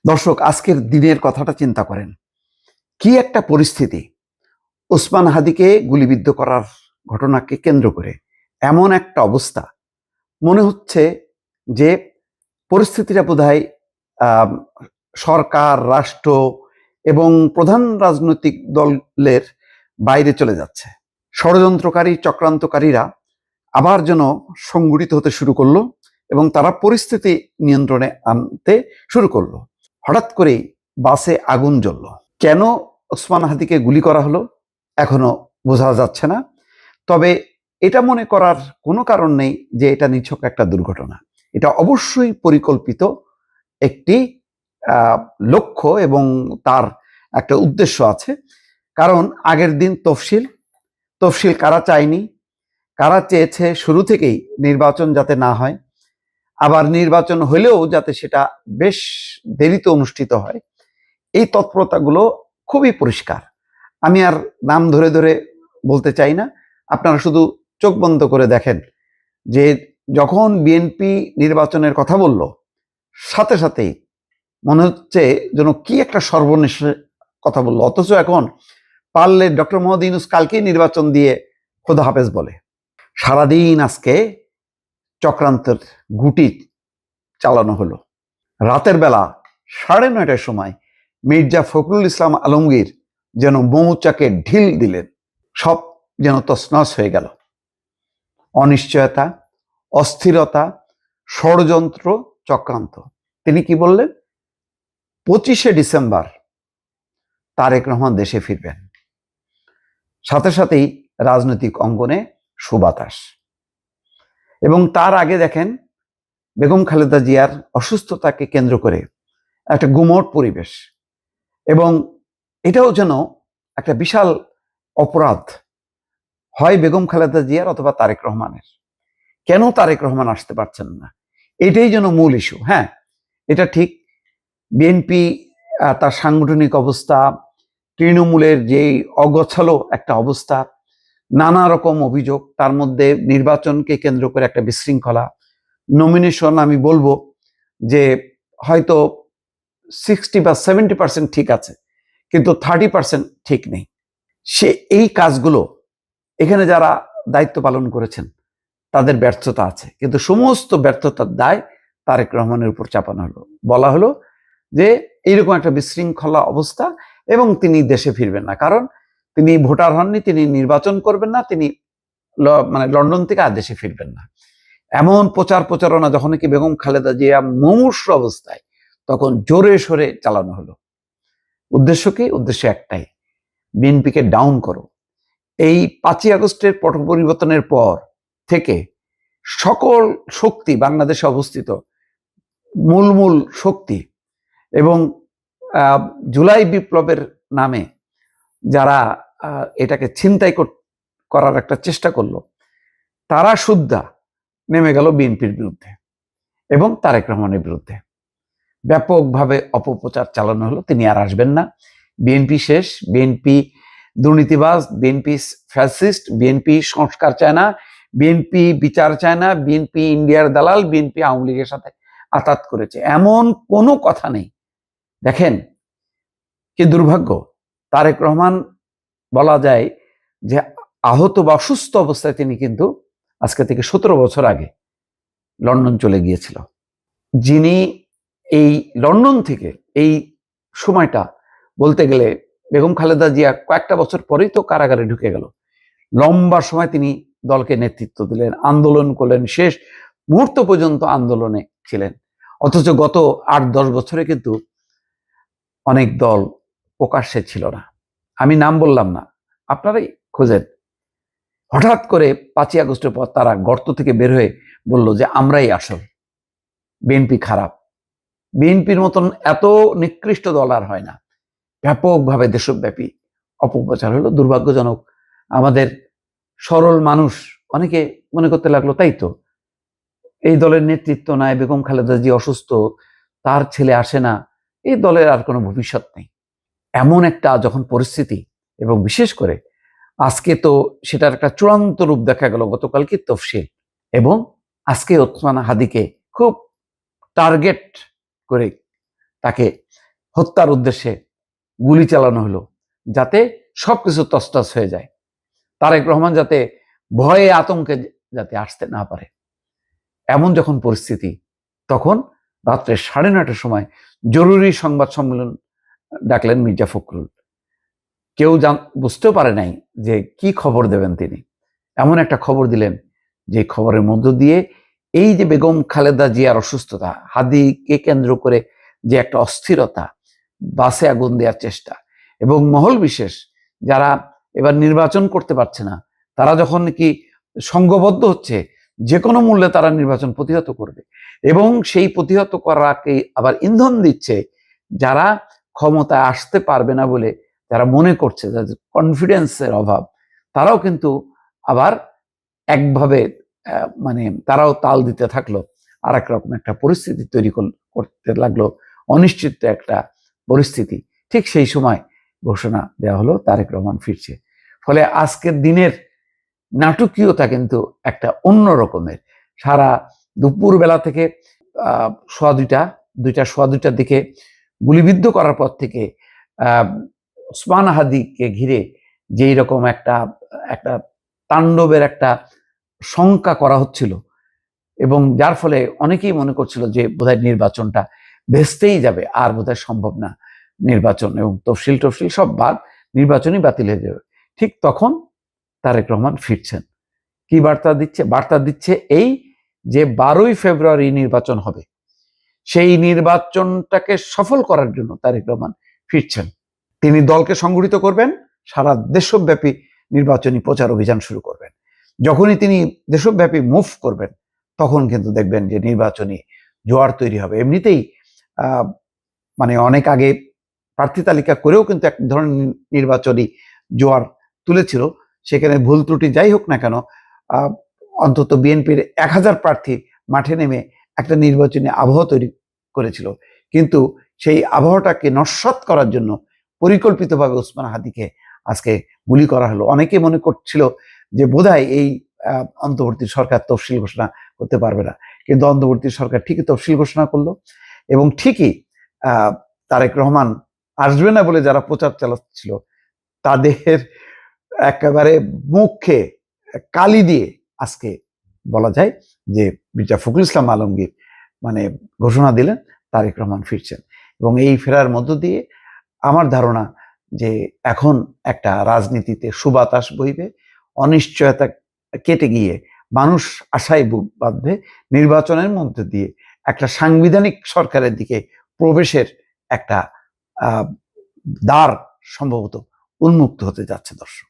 দর্শক, আজকের দিনের কথাটা চিন্তা করেন। কি একটা পরিস্থিতি! ওসমান হাদিকে গুলিবিদ্ধ করার ঘটনাকে কেন্দ্র করে এমন একটা অবস্থা, মনে হচ্ছে যে পরিস্থিতিটা বোধহয় আহ, সরকার, রাষ্ট্র এবং প্রধান রাজনৈতিক দলের বাইরে চলে যাচ্ছে। ষড়যন্ত্রকারী, চক্রান্তকারীরা আবার যেন সংগঠিত হতে শুরু করলো এবং তারা পরিস্থিতি নিয়ন্ত্রণে আনতে শুরু করলো। হঠাৎ করেই বাসে আগুন জ্বলল। কেন ওসমান হাদিকে গুলি করা হলো এখনো বোঝা যাচ্ছে না। তবে এটা মনে করার কোনো কারণ নেই যে এটা নিছক একটা দুর্ঘটনা। এটা অবশ্যই পরিকল্পিত একটি লক্ষ্য এবং তার একটা উদ্দেশ্য আছে। কারণ আগের দিন তফসিল কারা চায়নি, কারা চেয়েছে শুরু থেকেই নির্বাচন যাতে না হয়, আবার নির্বাচন হলেও যাতে সেটা বেশ দেরিতে অনুষ্ঠিত হয়, এই তৎপরতাগুলো খুবই পরিষ্কার। আমি আর নাম ধরে ধরে বলতে চাই না, আপনারা শুধু চোখ বন্ধ করে দেখেন যে যখন বিএনপি নির্বাচনের কথা বলল, সাথে সাথেই মনে হচ্ছে যেন কি একটা সর্বনেশের কথা বললো। অথচ এখন পারলে ডক্টর মোহাম্মদ ইউনূস কালকেই নির্বাচন দিয়ে খোদা হাফেজ বলে। সারাদিন আজকে চক্রান্তের গুটি চালানো হলো। রাতের বেলা 9:30টার সময় মির্জা ফখরুল ইসলাম আলমগীর যেন মৌচাকে ঢিল দিলেন। সব যেন তছনছ হয়ে গেল। অনিশ্চয়তা, অস্থিরতা, ষড়যন্ত্র, চক্রান্ত। তিনি কি বললেন? 25শে ডিসেম্বর তারেক রহমান দেশে ফিরবেন। সাথে সাথেই রাজনৈতিক অঙ্গনে সুবাতাস। এবং তার আগে দেখেন, বেগম খালেদা জিয়ার অসুস্থতাকে কেন্দ্র করে একটা গুমোট পরিবেশ, এবং এটাও যেন একটা বিশাল অপরাধ, হয় বেগম খালেদা জিয়ার অথবা তারেক রহমানের। কেন তারেক রহমান আসতে পারছেন না, এটাই যেন মূল ইস্যু। হ্যাঁ, এটা ঠিক, বিএনপি তার সাংগঠনিক অবস্থা, তৃণমূলের যেই অগোছালো একটা অবস্থা, নানা রকম অভিযোগ, তার মধ্যে নির্বাচনকে কেন্দ্র করে একটা বিশৃঙ্খলা, নমিনেশন আমি বলবো যে হয়তো 60 বা 70% ঠিক আছে, কিন্তু 30% ঠিক নেই। এই কাজগুলো এখানে যারা দায়িত্ব পালন করেছেন তাদের ব্যর্থতা আছে, কিন্তু সমস্ত ব্যর্থতার দায় তারেক রহমানের উপর চাপানো হলো। বলা হলো যে এইরকম একটা বিশৃঙ্খলা অবস্থা এবং তিনি দেশে ফিরবেন না, কারণ তিনি ভোটার হননি, তিনি নির্বাচন করবেন না, তিনি লন্ডন থেকে আর দেশে ফিরবেন না। এমন প্রচারণা যখন কি বেগম খালেদা জিয়া মুমূর্ষু অবস্থায়, তখন জোরে সোরে চালানো হলো। উদ্দেশ্য কি? উদ্দেশ্য একটাই, বিএনপিকে ডাউন করো। এই 5ই আগস্টের পট পরিবর্তনের পর থেকে সকল শক্তি বাংলাদেশে অবস্থিত, মূল শক্তি, এবং জুলাই বিপ্লবের নামে যারা এটাকে ছিনতাই করার একটা চেষ্টা করলো, তারা সুদ্ধা নেমে গেল বিএনপির বিরুদ্ধে এবং তারেক রহমানের বিরুদ্ধে। ব্যাপকভাবে অপপ্রচার চালানো হলো, তিনি আর আসবেন না, বিএনপি শেষ, বিএনপি দুর্নীতিবাজ, বিএনপি ফ্যাসিস্ট, বিএনপি সংস্কার চায় না, বিএনপি বিচার চায় না, বিএনপি ইন্ডিয়ার দালাল, বিএনপি আওয়ামী লীগের সাথে আতাত করেছে, এমন কোনো কথা নেই। দেখেন কি দুর্ভাগ্য, তারেক রহমান বলা যায় যে আহত বা অসুস্থ অবস্থায় তিনি কিন্তু আজকে থেকে 17 বছর আগে লন্ডন চলে গিয়েছিল। যিনি এই লন্ডন থেকে এই সময়টা বলতে গেলে বেগম খালেদা জিয়া কয়েকটা বছর পরেই তো কারাগারে ঢুকে গেল, লম্বা সময় তিনি দলকে নেতৃত্ব দিলেন, আন্দোলন করলেন, শেষ মুহূর্ত পর্যন্ত আন্দোলনে ছিলেন। অথচ গত 8-10 বছরে কিন্তু অনেক দল প্রকাশ্যে ছিল না। আমি নাম বললাম না, আপনারাই খোঁজেন। হঠাৎ করে 5ই আগস্টের পর তারা গর্ত থেকে বের হয়ে বলল যে আমরাই আসল, বিএনপি খারাপ। বিএনপির মতন এত নিকৃষ্ট দল আর হয় না। ব্যাপকভাবে দেশব্যাপী অপপ্রচার হলো। দুর্ভাগ্যজনক, আমাদের সরল মানুষ অনেকে মনে করতে লাগলো তাই তো, এই দলের নেতৃত্ব নাই, বেগম খালেদা জি অসুস্থ, তার ছেলে আসে না, এই দলের আর কোনো ভবিষ্যৎ নেই। এমন একটা যখন পরিস্থিতি, এবং বিশেষ করে আজকে তো সেটার একটা চূড়ান্ত রূপ দেখা গেল গতকালকে তফসিল, এবং আজকে ওসমান হাদিকে খুব টার্গেট করে তাকে হত্যার উদ্দেশ্যে গুলি চালানো হলো, যাতে সবকিছু তছনছ হয়ে যায়, তারেক রহমান যাতে ভয়ে আতঙ্কে যাতে আসতে না পারে। এমন যখন পরিস্থিতি, তখন রাত্রে 9:30টার সময় জরুরি সংবাদ সম্মেলন ডাকলেন মির্জা ফখরুল। কেউ বুঝতেও পারে নাই যে কি খবর দেবেন তিনি। এমন একটা খবর দিলেন যে খবরের মধ্য দিয়ে এই যে বেগম খালেদা জিয়ার অসুস্থতা, হাদিকে কেন্দ্র করে যে একটা অস্থিরতা, বাসে আগুন দেওয়ার চেষ্টা, এবং মহল বিশেষ যারা এবার নির্বাচন করতে পারছে না, তারা যখন কি সংঘবদ্ধ হচ্ছে, যে কোনো মূল্যে তারা নির্বাচন প্রতিহত করবে, এবং সেই প্রতিহত করাকে আবার ইন্ধন দিচ্ছে যারা ক্ষমতায় আসতে পারবে না বলে যারা মনে করছে, যাদের কনফিডেন্সের অভাব, তারাও কিন্তু আবার একভাবে মানে তারাও তাল দিতে থাকলো, আর একরকম একটা পরিস্থিতি তৈরি করতে লাগলো, অনিশ্চিত একটা পরিস্থিতি। ঠিক সেই সময় ঘোষণা দেওয়া হলো তারেক রহমান ফিরছে। ফলে আজকের দিনের নাটকীয়তা কিন্তু একটা অন্য রকমের। সারা দুপুর বেলা থেকে সোয়া দুইটার দিকে গুলিবিদ্ধ করার পর থেকে ওসমান হাদিকে ঘিরে যেই রকম একটা তাণ্ডবের একটা শঙ্কা করা হচ্ছিল, এবং যার ফলে অনেকেই মনে করছিল যে বোধহয় নির্বাচনটা ভেস্তেই যাবে, আর বোধহয় সম্ভব না নির্বাচন, এবং তফসিল সব বাদ, নির্বাচনই বাতিল হয়ে যাবে। ঠিক তখন তারেক রহমান ফিরছেন। কি বার্তা দিচ্ছে এই যে 12ই ফেব্রুয়ারি নির্বাচন হবে, সেই নির্বাচনটাকে সফল করার জন্য তারেক রহমান ফিরছেন। তিনি দলকে সংগঠিত করবেন, সারা দেশব্যাপী নির্বাচনী প্রচার অভিযান শুরু করবেন। যখনই তিনি দেশব্যাপী মুভ করবেন, তখন কিন্তু দেখবেন যে নির্বাচনী জোয়ার তৈরি হবে। এমনিতেই মানে অনেক আগে প্রার্থী তালিকা করেও কিন্তু এক ধরনের নির্বাচনী জোয়ার তুলেছিল। সেখানে ভুল ত্রুটি যাই হোক না কেন, অন্তত বিএনপির 1000 প্রার্থী মাঠে নেমে একটা নির্বাচনী আবহাওয়া তৈরি করেছিল। কিন্তু সেই আবহাওয়াটাকে নস্যাৎ করার জন্য পরিকল্পিতভাবে ওসমান হাদিকে আজকে গুলি করা হলো। অনেকে মনে করছিল যে বোধহয় এই অন্তর্বর্তী সরকার তফসিল ঘোষণা করতে পারবে না, কিন্তু অন্তর্বর্তী সরকার ঠিকই তফসিল ঘোষণা করলো, এবং ঠিকই তারেক রহমান আসবে না বলে যারা প্রচার চালাচ্ছিল, তাদের একেবারে মুখে কালি দিয়ে আজকে বলা যায় যে মির্জা ফখরুল ইসলাম আলমগীর মানে ঘোষণা দিলেন তারেক রহমান ফিরছেন। এবং এই ফেরার মধ্য দিয়ে আমার ধারণা যে এখন একটা রাজনীতিতে সুবাতাস বইবে, অনিশ্চয়তা কেটে গিয়ে মানুষ আশায় বুক বাঁধবে, নির্বাচনের মধ্যে দিয়ে একটা সাংবিধানিক সরকারের দিকে প্রবেশের একটা দ্বার সম্ভবত উন্মুক্ত হতে যাচ্ছে। দর্শক।